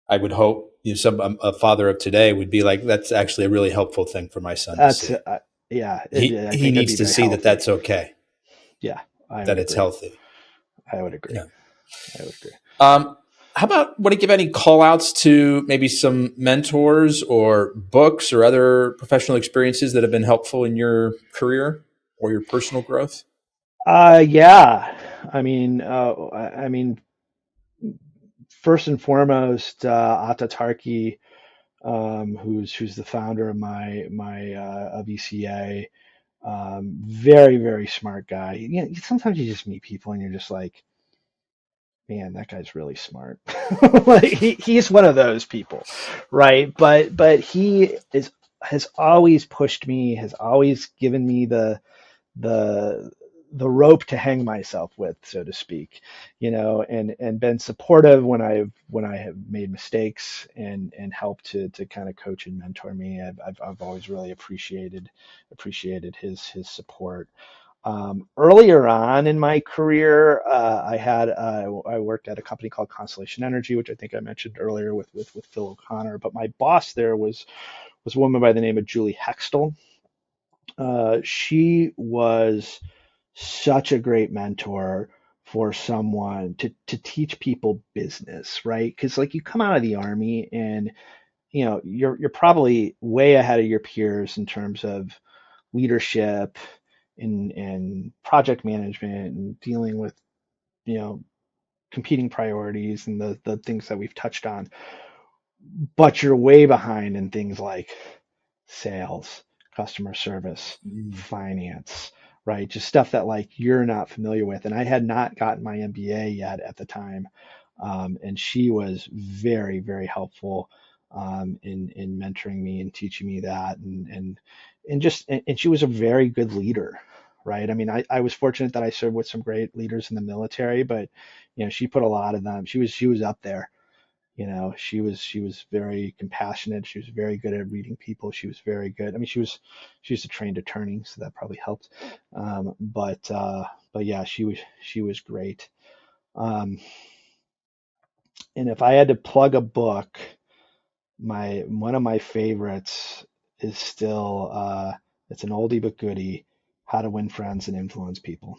I would hope some a father of today would be like, that's actually a really helpful thing for my son to that's see. yeah, I He think it'd needs be to very see that healthy. that's okay, Yeah, I that would it's agree. healthy. I would agree. Yeah. I would agree. How about, want to give any call outs to maybe some mentors or books or other professional experiences that have been helpful in your career or your personal growth? Yeah. I mean, first and foremost, Atta Tarki, who's the founder of of ECA. Very, very smart guy. Sometimes you just meet people and you're just like, man, that guy's really smart. Like he's one of those people, right? But he has always pushed me, has always given me the the rope to hang myself with, so to speak, and been supportive when I have made mistakes, and helped to kind of coach and mentor me. I've always really appreciated his support. Earlier on in my career, I worked at a company called Constellation Energy, which I think I mentioned earlier with Phil O'Connor. But my boss there was a woman by the name of Julie Hextel. She was such a great mentor for someone to teach people business, right? Because like you come out of the army, and you're probably way ahead of your peers in terms of leadership and project management and dealing with competing priorities and the things that we've touched on, but you're way behind in things like sales, customer service, finance, right? Just stuff that like you're not familiar with. And I had not gotten my MBA yet at the time. And she was very, very helpful in mentoring me and teaching me that. And she was a very good leader, right? I mean, I was fortunate that I served with some great leaders in the military, but she put a lot of them. She was up there. She was very compassionate. She was very good at reading people. She was very good. I mean, she was a trained attorney, so that probably helped. But yeah, she was great. And if I had to plug a book, one of my favorites is still it's an oldie but goodie, How to Win Friends and Influence People,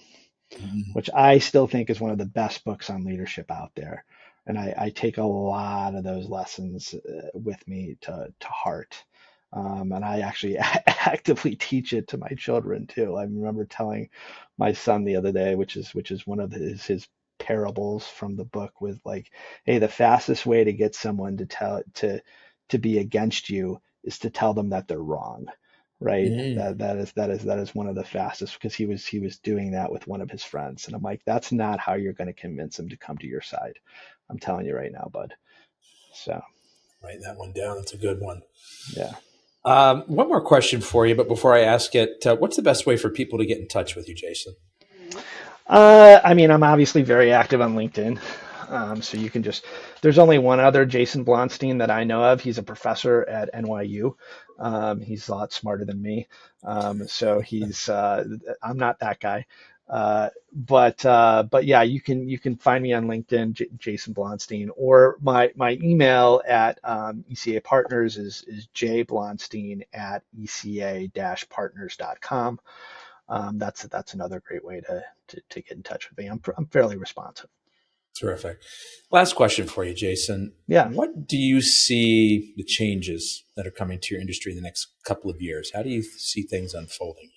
which I still think is one of the best books on leadership out there. And I take a lot of those lessons with me to heart. And I actually actively teach it to my children too. I remember telling my son the other day, which is one of his parables from the book, with like, hey, the fastest way to get someone to be against you is to tell them that they're wrong. Right. That is one of the fastest, because he was doing that with one of his friends. And I'm like, that's not how you're going to convince him to come to your side. I'm telling you right now, bud. So write that one down. That's a good one. Yeah. One more question for you, but before I ask it, what's the best way for people to get in touch with you, Jason? I mean, I'm obviously very active on LinkedIn. So you can there's only one other Jason Blonstein that I know of. He's a professor at NYU. He's a lot smarter than me. So I'm not that guy. But yeah, you can find me on LinkedIn, Jason Blonstein, or my email at ECA Partners is jblonstein at eca-partners.com. That's another great way to get in touch with me. I'm fairly responsive. Terrific. Last question for you, Jason. Yeah. What do you see the changes that are coming to your industry in the next couple of years? How do you see things unfolding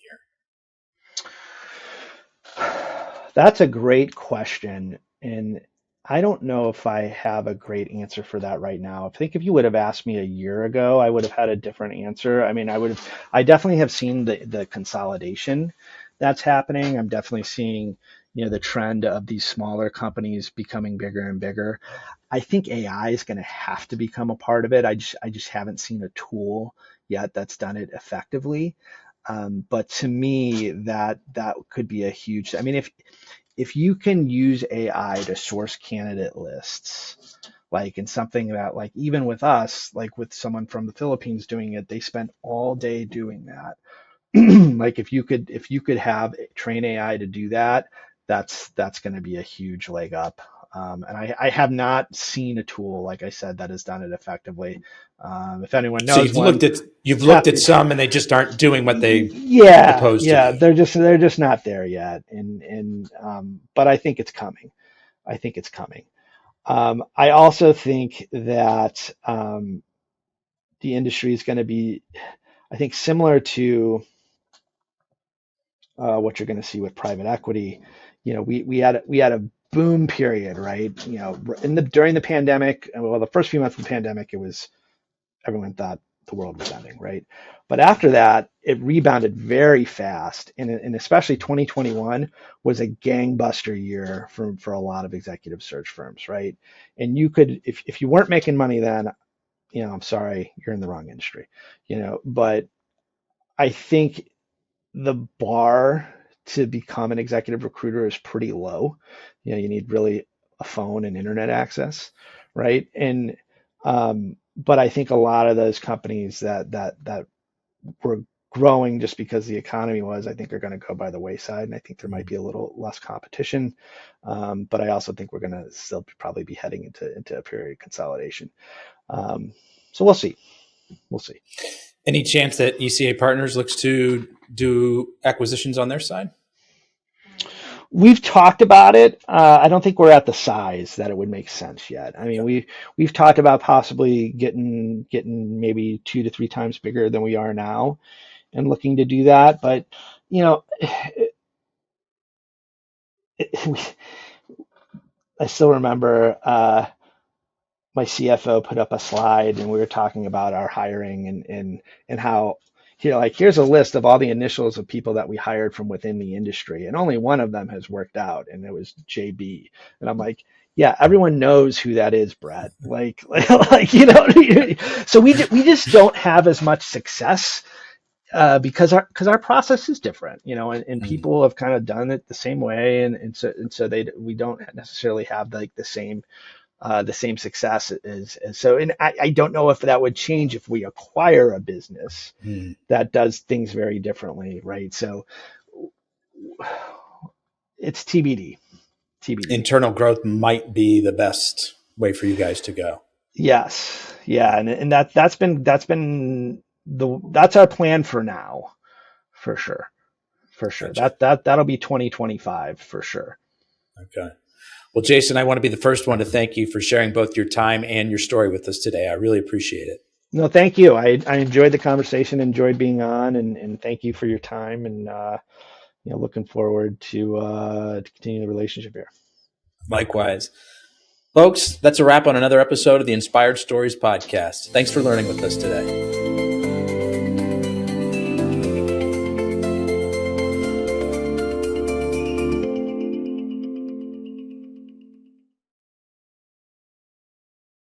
here? That's a great question. And I don't know if I have a great answer for that right now. I think if you would have asked me a year ago, I would have had a different answer. I mean, I definitely have seen the consolidation that's happening. I'm definitely seeing, the trend of these smaller companies becoming bigger and bigger. I think AI is going to have to become a part of it. I just haven't seen a tool yet that's done it effectively. But to me, that could be a huge. I mean, if you can use AI to source candidate lists, like in something that, like, even with us, like with someone from the Philippines doing it, they spent all day doing that. Like if you could have train AI to do that, that's going to be a huge leg up. And I have not seen a tool, like I said, that has done it effectively. If anyone knows, so you've looked at some, and they just aren't doing what they proposed to do. They're just not there yet. But I think it's coming. I also think that the industry is going to be, I think, similar to what you're going to see with private equity. We had a boom period, right? During the pandemic, well, the first few months of the pandemic, everyone thought the world was ending, right? But after that, it rebounded very fast, and especially 2021 was a gangbuster year for a lot of executive search firms, right? And you could, if you weren't making money then, I'm sorry, you're in the wrong industry, But I think the bar to become an executive recruiter is pretty low. You need really a phone and internet access, right? But I think a lot of those companies that were growing just because the economy was, I think, are going to go by the wayside, and I think there might be a little less competition. But I also think we're going to still probably be heading into a period of consolidation. So we'll see. Any chance that ECA Partners looks to do acquisitions on their side? We've talked about it. I don't think we're at the size that it would make sense yet. I mean, we've talked about possibly getting maybe 2 to 3 times bigger than we are now, and looking to do that. But I still remember my CFO put up a slide and we were talking about our hiring and how, like, here's a list of all the initials of people that we hired from within the industry, and only one of them has worked out, and it was JB. And I'm like, yeah, everyone knows who that is, Brett. Like so we just don't have as much success because our process is different, and people have kind of done it the same way, and so we don't necessarily have like the same success and I don't know if that would change if we acquire a business that does things very differently, right? So it's TBD. Internal growth might be the best way for you guys to go. Yes, yeah, and that's our plan for now, for sure. Gotcha. That'll be 2025 for sure. Okay. Well, Jason, I want to be the first one to thank you for sharing both your time and your story with us today. I really appreciate it. No, thank you. I enjoyed the conversation, enjoyed being on, and thank you for your time, and looking forward to continue the relationship here. Likewise. Folks, that's a wrap on another episode of the Inspired Stories podcast. Thanks for learning with us today.